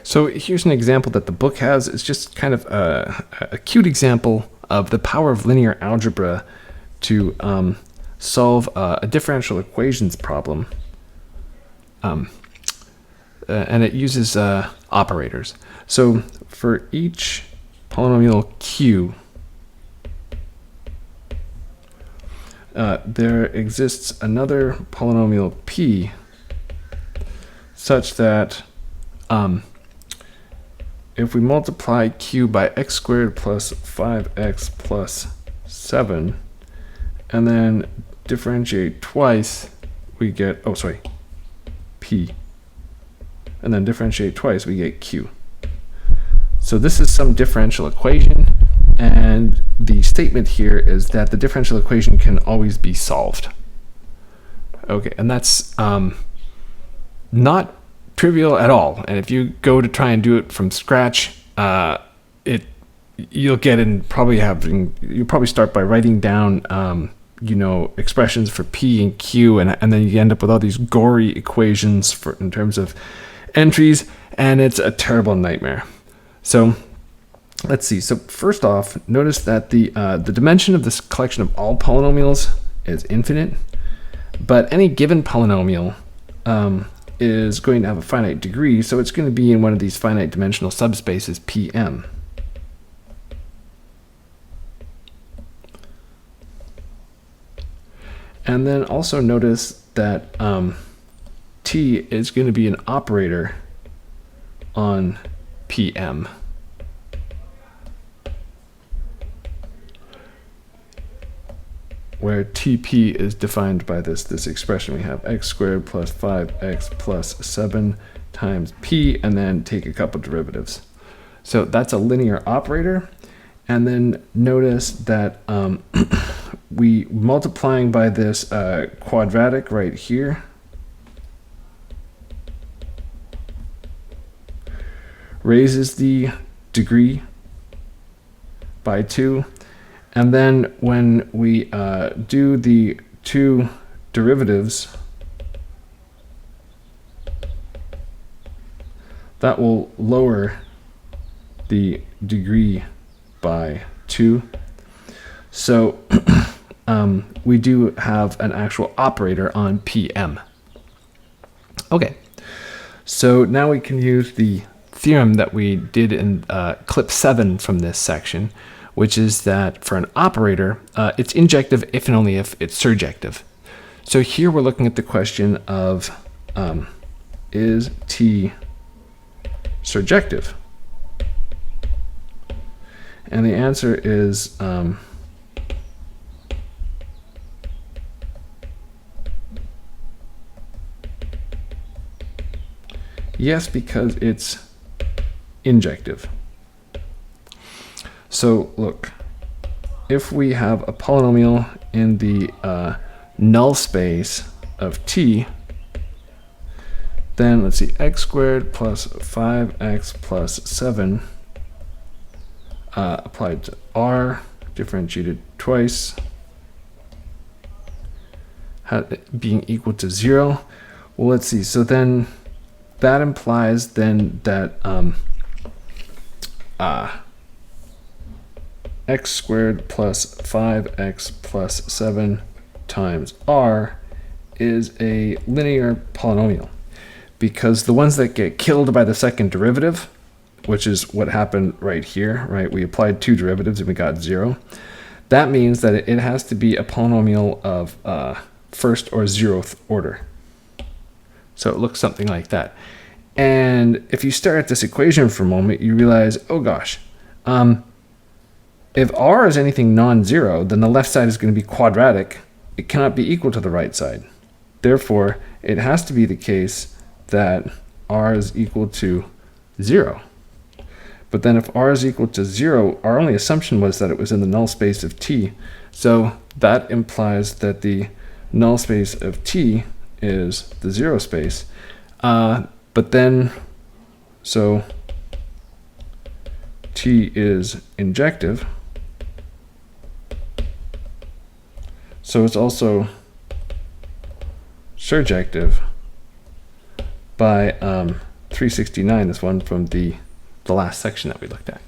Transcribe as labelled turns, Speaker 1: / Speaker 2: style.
Speaker 1: So here's an example that the book has. It's just kind of a cute example of the power of linear algebra to solve a differential equations problem. And it uses operators. So for each polynomial q, there exists another polynomial p such that if we multiply q by x squared plus 5x plus 7 and then differentiate twice, we get, p. And then differentiate twice, we get q. So this is some differential equation, and the statement here is that the differential equation can always be solved. Okay, and that's not trivial at all. And if you go to try and do it from scratch, you'll probably start by writing down expressions for p and q, and then you end up with all these gory equations in terms of entries, and it's a terrible nightmare. So let's see. So first off, notice that the dimension of this collection of all polynomials is infinite, but any given polynomial is going to have a finite degree, so it's going to be in one of these finite dimensional subspaces Pm. And then also notice that T is going to be an operator on Pm. Where Tp is defined by this expression. We have x squared plus 5x plus 7 times p, and then take a couple derivatives. So that's a linear operator. And then notice that we multiplying by this quadratic right here raises the degree by 2. And then when we do the two derivatives, that will lower the degree by 2. So we do have an actual operator on Pm. Okay, so now we can use the theorem that we did in clip 7 from this section, which is that for an operator, it's injective if and only if it's surjective. So here we're looking at the question of is T surjective? And the answer is yes, because it's injective. So look, if we have a polynomial in the null space of T, then let's see, x squared plus 5x plus 7 applied to R, differentiated twice, being equal to 0. Well, let's see, so then that implies then that x squared plus 5x plus 7 times r is a linear polynomial, because the ones that get killed by the second derivative, which is what happened right here, right? We applied two derivatives and we got 0. That means that it has to be a polynomial of first or 0th order. So it looks something like that. And if you stare at this equation for a moment, you realize, oh gosh, if r is anything non-zero, then the left side is going to be quadratic. It cannot be equal to the right side. Therefore, it has to be the case that r is equal to 0. But then if r is equal to 0, our only assumption was that it was in the null space of T. So that implies that the null space of T is the 0 space. But then, so T is injective. So it's also surjective by 369 is one from the last section that we looked at.